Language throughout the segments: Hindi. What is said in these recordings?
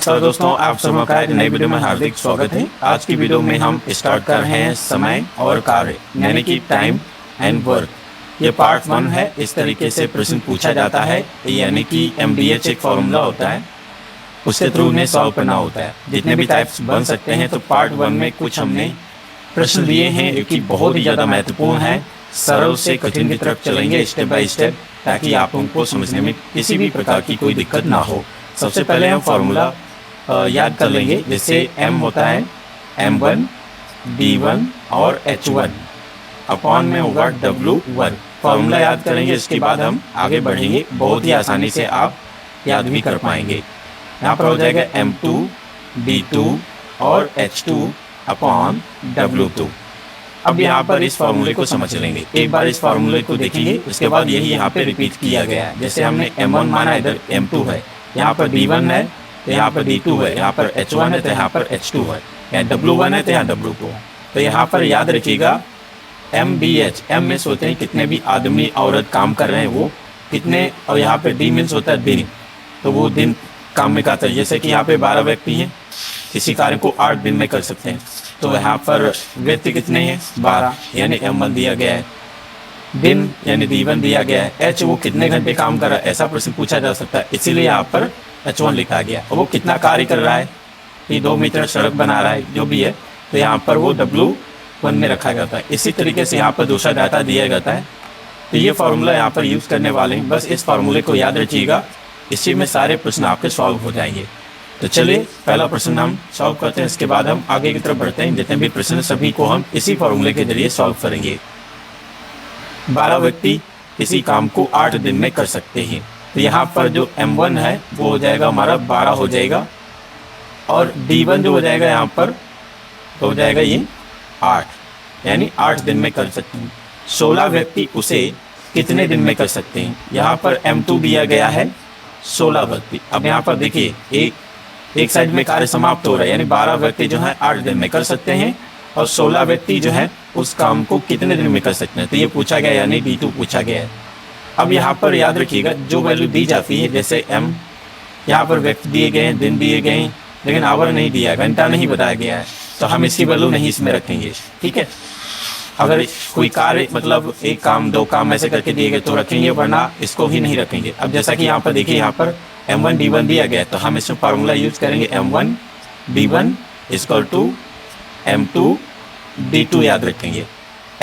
तो दोस्तों आप सबों का एक नई वीडियो में हार्दिक स्वागत है। आज की वीडियो में हम स्टार्ट कर रहे हैं समय और कार्य यानी कि टाइम एंड वर्क। ये पार्ट 1 है। इस तरीके से प्रश्न पूछा जाता है, यानी कि MDH एक फॉर्मूला होता है, उसके थ्रू उन्हें सॉल्व करना होता है। जितने भी टाइप्स बन सकते हैं, तो पार्ट 1 में कुछ हमने प्रश्न लिए हैं जो कि बहुत ही ज़्यादा महत्वपूर्ण है। सरल से कठिन की तरफ चलेंगे स्टेप बाय स्टेप, ताकि आप उनको समझने में किसी भी प्रकार की कोई दिक्कत ना हो। सबसे पहले हम फॉर्मूला याद कर लेंगे। जैसे M होता है M1 B1 और H1 अपॉन में होगा W1। फॉर्मूला याद करेंगे, इसके बाद हम आगे बढ़ेंगे। बहुत ही आसानी से आप याद भी कर पाएंगे। यहाँ पर हो जाएगा M2 B2 और H2 अपॉन W2। अब यहाँ पर इस फॉर्मूले को समझ लेंगे। एक बार इस फॉर्मूले को देखेंगे, उसके बाद यही यहाँ पे रिपीट किया गया है। जैसे हमने M1 माना, इधर M2 है, यहाँ पर B1 है तो यहाँ पर B2 है, यहाँ पर H1 है तो यहाँ पर H2 है, यहाँ W1 है तो यहाँ W2 है। तो यहाँ पर याद रखिएगा MBH, M मीन्स होते हैं कितने भी आदमी औरत काम कर रहे हैं वो कितने, और यहाँ पर D मीन्स होता है दिन, तो वो दिन काम में करता है। जैसे कि यहाँ पे 12 व्यक्ति हैं, किसी कार्य को 8 दिन में कर सकते हैं, तो यहाँ पर व्यक्ति कितने हैं 12, यानी M1 दिया गया है। दिन यानी D1 दिया गया है। H वो कितने घंटे काम कर रहा है, ऐसा प्रश्न पूछा जा सकता है, इसीलिए यहाँ पर H1 लिखा गया। और वो कितना कार्य कर रहा है, कि 2 मीटर सड़क बना रहा है, जो भी है, तो यहाँ पर वो W1 में रखा जाता है। इसी तरीके से यहाँ पर दूसरा डाटा दिया जाता है। तो ये फार्मूला यहाँ पर यूज़ करने वाले हैं। बस इस फार्मूले को याद रखिएगा, इसी में सारे प्रश्न आपके सॉल्व हो जाएंगे। तो चलिए पहला प्रश्न हम सॉल्व करते हैं, इसके बाद हम आगे की तरफ बढ़ते हैं। जितने भी प्रश्न सभी को हम इसी फार्मूले के जरिए सॉल्व करेंगे। 12 व्यक्ति किसी काम को 8 दिन में कर सकते हैं। तो यहाँ पर जो M1 है वो हो जाएगा हमारा 12 हो जाएगा, और D1 जो हो जाएगा यहाँ पर तो हो जाएगा ये 8, यानी 8 दिन में कर सकते हैं। 16 व्यक्ति उसे कितने दिन में कर सकते हैं। यहाँ पर M2 दिया गया है 16 व्यक्ति। अब यहाँ पर देखिए एक साइड में कार्य समाप्त हो रहा है, यानी 12 व्यक्ति जो है 8 दिन में कर सकते हैं, और 16 व्यक्ति जो है उस काम को कितने दिन में कर सकते हैं। तो ये पूछा गया, यानी D2 पूछा गया है। अब यहाँ पर याद रखिएगा जो वैल्यू दी जाती है, जैसे M यहाँ पर व्यक्ति दिए गए हैं, दिन दिए गए हैं, लेकिन आवर नहीं दिया है, घंटा नहीं बताया गया है, तो हम इसकी वैल्यू नहीं इसमें रखेंगे। ठीक है, अगर कोई कार्य मतलब एक काम 2 काम ऐसे करके दिए गए तो रखेंगे, वरना इसको ही नहीं रखेंगे। अब जैसा कि यहाँ पर देखिए, यहाँ पर M1 D1 दिया गया है, तो हम इसमें फार्मूला यूज करेंगे M1 D1 equal to M2 D2 याद रखेंगे।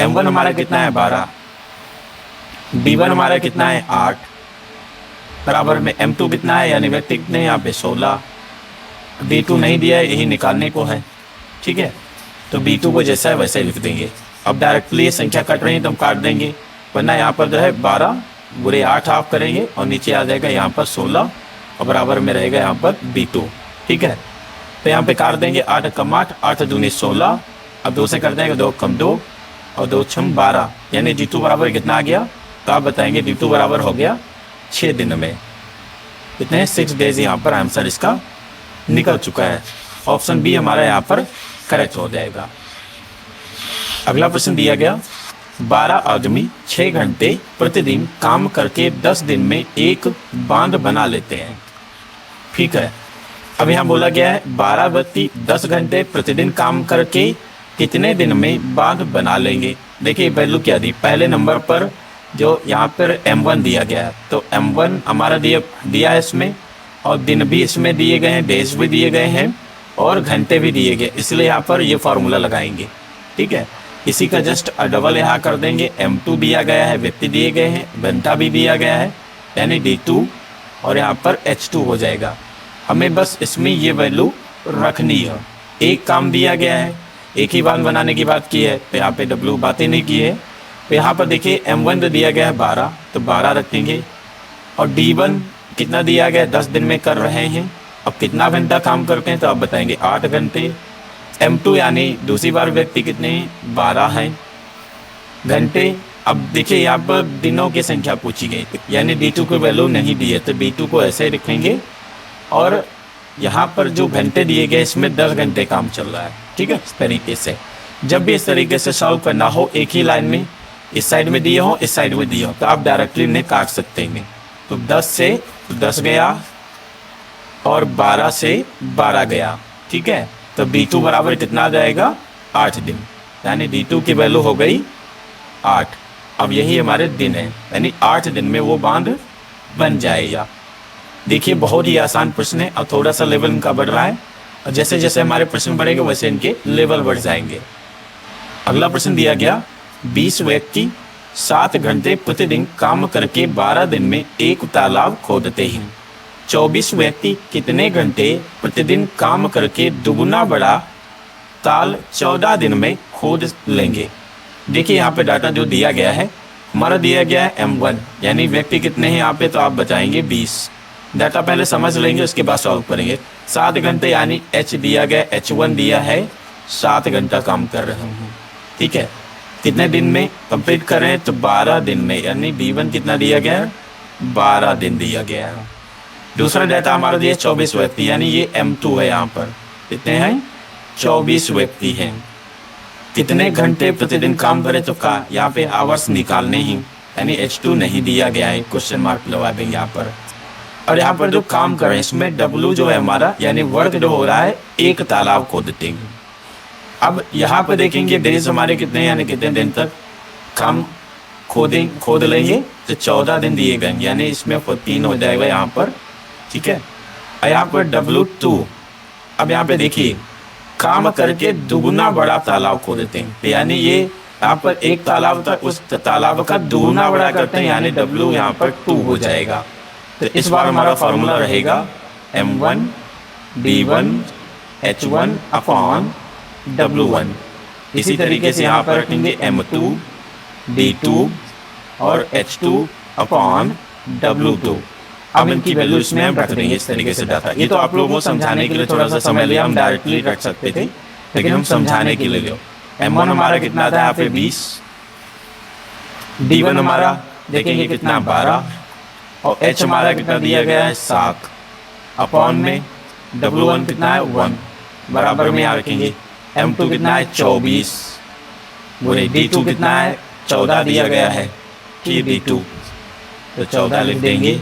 M1 हमारा कितना है 12, D1 हमारा कितना है 8, बराबर में M2 कितना है, यानी व्यक्ति कितने हैं यहाँ पे 16, D2 नहीं दिया है, यही निकालने को है। ठीक है, तो B2 को जैसा है वैसे ही लिख देंगे। अब डायरेक्टली ये संख्या कट रही है तो हम काट देंगे, वरना यहाँ पर जो है 12 बुरे 8 हाफ करेंगे, और नीचे आ जाएगा यहाँ पर 16, और बराबर में रहेगा यहाँ पर B2। ठीक है, तो यहाँ पे काट देंगे 8 कम 8, 8 दूनी 16, अब 2 से कर देंगे 2 कम 2 और 2 छम 12, यानी D2 बराबर कितना आ गया, तो आप बताएंगे D2 बराबर हो गया 6 दिन में। कितने 6 डेज यहाँ पर आंसर इसका निकल चुका है। ऑप्शन बी हमारा यहाँ पर करेक्ट हो जाएगा। अगला प्रश्न दिया गया, 12 आदमी 6 घंटे प्रतिदिन काम करके 10 दिन में एक बांध बना लेते हैं। ठीक है, अब यहाँ बोला गया है 12 व्यक्ति 10 घंटे प्रतिदिन काम करके कितने दिन में बांध बना लेंगे। देखिए वैल्यू क्या दी, पहले नंबर पर जो यहाँ पर M1 दिया गया है, तो M1 हमारा दिया है इसमें, और दिन भी इसमें दिए गए हैं, डेज भी दिए गए हैं, और घंटे भी दिए गए, इसलिए यहाँ पर ये फार्मूला लगाएंगे। ठीक है, इसी का जस्ट डबल यहाँ कर देंगे। M2 दिया गया है, व्यक्ति दिए गए हैं, घंटा भी दिया गया है, यानी D2, और यहाँ पर H2 हो जाएगा। हमें बस इसमें ये वैल्यू रखनी है। एक काम दिया गया है, एक ही बांध बनाने की बात की है, तो यहाँ पे W बातें नहीं की है। तो यहाँ पर देखिए M1 दिया गया है 12, तो 12 रखेंगे, और D1 कितना दिया गया है 10 दिन में कर रहे हैं। अब कितना घंटा काम करते हैं, तो आप बताएंगे 8 घंटे। M2 यानी दूसरी बार व्यक्ति कितने 12 हैं घंटे। अब देखिए यहाँ पर दिनों की संख्या पूछी गई, यानी D2 को वैल्यू नहीं दी है, तो D2 को ऐसे ही रखेंगे, और यहाँ पर जो घंटे दिए गए इसमें 10 घंटे काम चल रहा है। ठीक है, इस तरीके से जब भी इस तरीके से सॉल्व करना हो, एक ही लाइन में इस साइड में दिए हो, इस साइड में दिए हो, तो आप डायरेक्टली इन्हें काट सकते हैं। तो 10 से 10 गया, और 12 से 12 गया, ठीक है। तो D2 बराबर कितना आ जाएगा, 8 दिन, यानी D2 की वैल्यू हो गई 8। अब यही हमारे दिन है, यानी 8 दिन में वो बांध बन जाएगा। देखिए बहुत ही आसान प्रश्न है, और थोड़ा सा लेवल इनका बढ़ रहा है, और जैसे जैसे हमारे प्रश्न बढ़ेंगे वैसे इनके लेवल बढ़ जाएंगे। अगला प्रश्न दिया गया, 20 व्यक्ति 7 घंटे प्रतिदिन काम करके 12 दिन में एक तालाब खोदते हैं। 24 व्यक्ति कितने घंटे प्रतिदिन काम करके दुगुना बड़ा ताल 14 दिन में खोद लेंगे। देखिए यहाँ पे डाटा जो दिया गया है, हमारा दिया गया है M1, यानी व्यक्ति कितने हैं यहाँ पे, तो आप बताएंगे 20। डाटा पहले समझ लेंगे, उसके बाद सॉल्व करेंगे। 7 घंटे यानी H दिया गया, H1 दिया है, 7 घंटा काम कर रहे हैं, ठीक है। कितने दिन में कंप्लीट कर रहे हैं, तो 12 दिन में, यानी D1 कितना दिया गया है, 12 दिन दिया गया है। दूसरा डाटा हमारा दिया 24 व्यक्ति, यानी ये M2 है, यहाँ पर कितने हैं, 24 व्यक्ति हैं। कितने घंटे प्रतिदिन काम करें, तो का यहाँ पे आवर्स निकालने ही, यानी H2 नहीं दिया गया है, क्वेश्चन मार्क लगा देंगे यहाँ पर। और यहाँ पर जो काम कर रहे हैं इसमें W जो है हमारा, यानी वर्क जो हो रहा है, एक तालाब खोदते हैं। अब यहाँ पर देखेंगे डेज हमारे कितने, यानी कितने दिन तक काम खोद लेंगे, तो 14 दिन दिए गए, यानी इसमें 3 हो जाएगा यहाँ पर, ठीक है। और यहाँ पर W2, अब यहाँ पे देखिए काम करके दुगुना बड़ा तालाब खोदते हैं, यानी ये यहाँ पर एक तालाब था, उस तालाब का दुगुना बड़ा करते हैं, यानी W यहाँ पर 2 हो जाएगा। तो इस बार हमारा फॉर्मूला रहेगा M1 D1 H1 upon W1। इसी तरीके से यहाँ पर रखेंगे M2 D2 और H2 अपॉन W2। अब इनकी वैल्यू इसमें हम रख देंगे इस तरीके से डाटा। ये तो आप लोगों को समझाने के लिए थोड़ा सा समय लिया, हम डायरेक्टली रख सकते थे, लेकिन हम समझाने के लिए लियो। M1 हमारा कितना था यहाँ पे 20, D1 हमारा देखेंगे कितना 12, और H हमारा कितना दिया गया है 7, अपॉन में W1 कितना है 1, बराबर में यहाँ रखेंगे। M2 कितना है 24, बोले D2 कितना है 14 दिया गया है, ठीक D2, तो 14 लिख देंगे।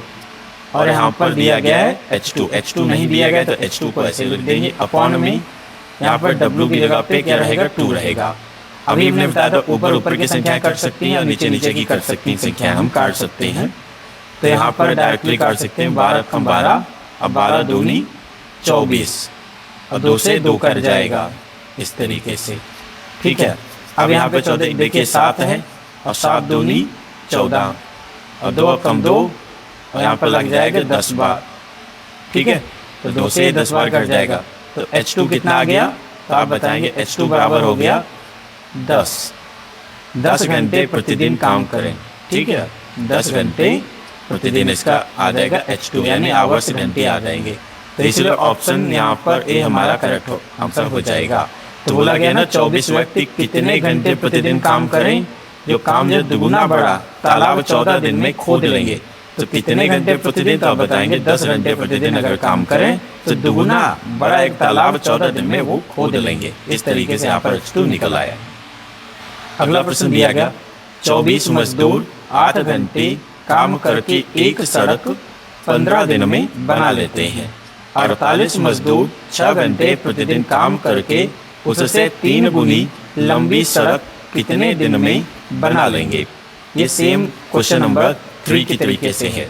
और यहाँ पर दिया गया है H2 नहीं दिया गया, तो H2 को ऐसे लिख देंगे, अपॉन में यहाँ पर W की जगह पे क्या रहेगा 2 रहेगा। अभी हमने बताया था ऊपर की संख्याएं काट सकती हैं और नीचे की काट सकती हैं संख्याएं हम काट सकते हैं। तो यहाँ पर डायरेक्टली काट सकते हैं, 12 कम 12, अब 12 दूनी 24, और 2 से 2 कट जाएगा इस तरीके से, ठीक है। अब यहाँ पे 14 देखिए 7 है, और 7 दूनी 14, और 2 कम 2, और यहाँ पर लग जाएगा 10 बार, ठीक है। तो 2 से 10 बार कट जाएगा, तो H2 कितना आ गया, तो आप बताएंगे H2 बराबर हो गया 10 घंटे प्रतिदिन काम करें, ठीक है। 10 घंटे प्रतिदिन इसका आ जाएगा H2, यानी आवर्स घंटे आ जाएंगे। तो इसलिए ऑप्शन यहाँ पर ए हमारा करेक्ट आंसर हो जाएगा। तो बोला गया ना 24 व्यक्ति कितने घंटे प्रतिदिन काम करें, जो काम जो दुगुना बड़ा तालाब 14 दिन में खोद लेंगे। तो कितने घंटे प्रतिदिन, तो आप बताएंगे 10 घंटे प्रतिदिन अगर काम करें तो दुगुना बड़ा एक तालाब 14 दिन में वो खोद लेंगे। इस तरीके से यहाँ पर H2 निकल आया। अगला प्रश्न दिया गया, 24 मजदूर 8 घंटे काम करके एक सड़क 15 दिन में बना लेते हैं। 48 मजदूर 6 घंटे प्रतिदिन काम करके उससे 3 गुनी लंबी सड़क कितने दिन में बना लेंगे। ये सेम क्वेश्चन नंबर 3 की तरीके से है।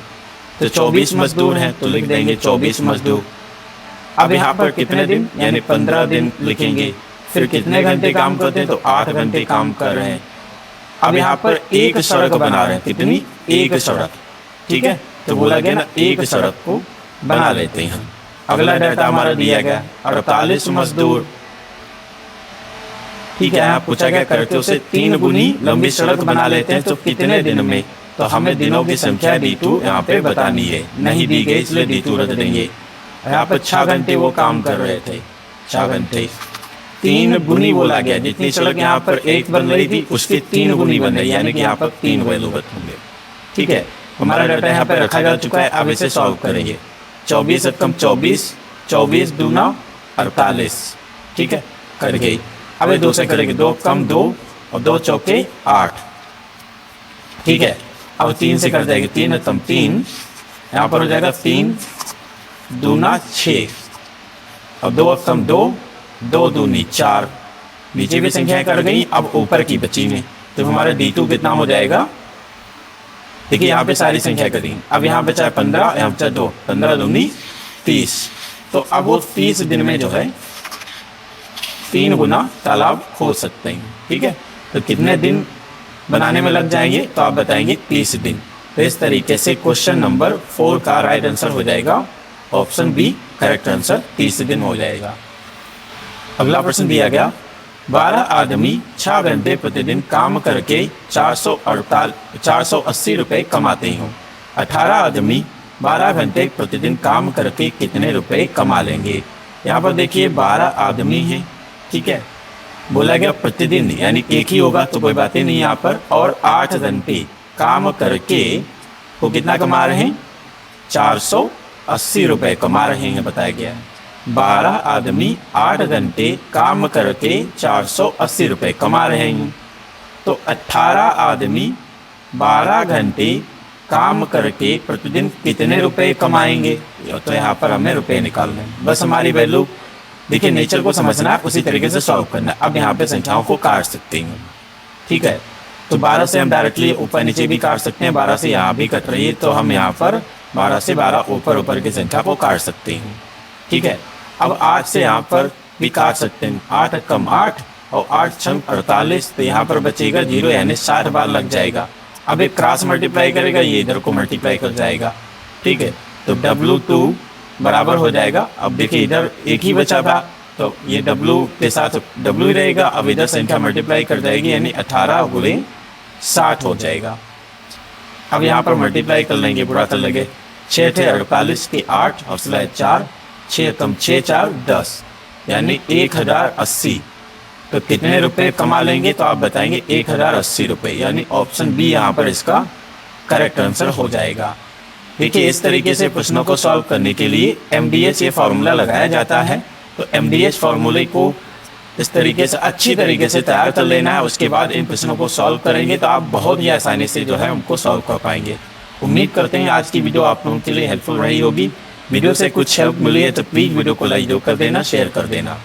तो 24 मजदूर हैं तो लिख देंगे 24 मजदूर। अब यहाँ पर कितने दिन, यानी 15 दिन लिखेंगे। फिर कितने घंटे काम करते हैं, तो 8 घंटे काम कर रहे हैं। अब यहाँ पर एक सड़क बना रहे हैं, कितनी, एक सड़क, ठीक है। तो बोला गया ना एक सड़क को बना लेते हैं। अगला डाटा हमारा दिया गया 48 मजदूर, ठीक है। यहाँ पूछा गया करके उसे 3 गुनी लंबी सड़क बना लेते हैं तो कितने दिन में। तो हमें दिनों की संख्या D2 यहाँ पे बतानी है, नहीं दी गई इसलिए D2 रख देंगे। यहाँ पर 6 घंटे वो काम कर रहे थे, 6 घंटे 3 गुनी बोला गया। जितनी सड़क यहाँ पर एक बन रही थी उसकी 3 गुनी बन रही, यानी कि यहाँ पर 3 वैल्यू होंगे, ठीक है। हमारा डाटा यहाँ पे रखा जा चुका है। अब इसे सॉल्व करेंगे। 24 कम 24, 24 दूना 48, ठीक है, कर गई। अब 2 से करेंगे, 2 कम 2 और 2 चौके 8, ठीक है। अब 3 से कर जाएगी, 3 कम 3, यहाँ पर हो जाएगा 3 दूना 6, अब 2 अब कम 2, 2 दूनी 4, नीचे भी संख्याएं कट गई, अब ऊपर की बची में, तो हमारा D2 कितना हो जाएगा। देखिए यहाँ पे सारी संख्या करी, अब यहाँ बचा है 15, यहाँ बचा 2, 15 दूनी 30, तो अब वो 30 दिन में जो है 3 गुना तालाब खोद सकते हैं। ठीक है, तो कितने दिन बनाने में लग जाएंगे, तो आप बताएंगे 30 दिन। तो इस तरीके से क्वेश्चन नंबर 4 का राइट आंसर हो जाएगा ऑप्शन बी, करेक्ट आंसर 30 दिन हो जाएगा। अगला प्रश्न दिया गया, 12 आदमी 6 घंटे प्रतिदिन काम करके 480 रुपये कमाते हैं। 18 आदमी 12 घंटे प्रतिदिन काम करके कितने रुपए कमा लेंगे। यहाँ पर देखिए 12 आदमी हैं, ठीक है, बोला गया प्रतिदिन यानी एक ही होगा तो कोई बात ही नहीं यहाँ पर, और 8 घंटे काम करके वो कितना कमा रहे हैं, 480 रुपये कमा रहे हैं बताया गया है। 12 आदमी 8 घंटे काम करके 480 रुपये कमा रहे हैं, तो 18 आदमी 12 घंटे काम करके प्रतिदिन कितने रुपए कमाएंगे, तो यहाँ पर हमें रुपए निकालना है। बस हमारी वैल्यू देखिए, नेचर को समझना है, उसी तरीके से सॉल्व करना है। अब यहाँ पे संख्याओं को काट सकते हैं, ठीक है, तो 12 से हम डायरेक्टली ऊपर नीचे भी काट सकते हैं, 12 से यहाँ भी कट रही है, तो हम यहाँ पर 12 से 12 ऊपर की संख्या को काट सकते हैं। ठीक है, अब 8 से यहाँ पर भी काट सकते हैं, 8 कम 8 और 8 छंग 48, तो यहाँ पर बचेगा 0 यानी 60 बार लग जाएगा। अब एक क्रॉस मल्टीप्लाई करेगा, ये इधर को मल्टीप्लाई कर जाएगा। ठीक है, तो W2 बराबर हो जाएगा। अब देखिए इधर एक ही बचा था, तो ये W के साथ W ही रहेगा, अब इधर संख्या मल्टीप्लाई कर जाएगी यानी 18 गुणे 60 हो जाएगा। अब यहाँ पर मल्टीप्लाई कर लेंगे, बुरा कर लेंगे, 6 थे 48 के 8 और 4, 6 कम 6 4 10 यानी 1080, तो कितने रुपए कमा लेंगे, तो आप बताएंगे 1080 रुपये, यानी ऑप्शन बी यहाँ पर इसका करेक्ट आंसर हो जाएगा। देखिए इस तरीके से प्रश्नों को सॉल्व करने के लिए MDH ये फार्मूला लगाया जाता है, तो MDH फार्मूले को इस तरीके से अच्छी तरीके से तैयार कर लेना है, उसके बाद इन प्रश्नों को सॉल्व करेंगे तो आप बहुत ही आसानी से जो है उनको सॉल्व कर पाएंगे। उम्मीद करते हैं आज की वीडियो आप लोगों के लिए हेल्पफुल रही होगी। वीडियो से कुछ हेल्प मिली है तो प्लीज़ वीडियो को लाइक कर देना, शेयर कर देना।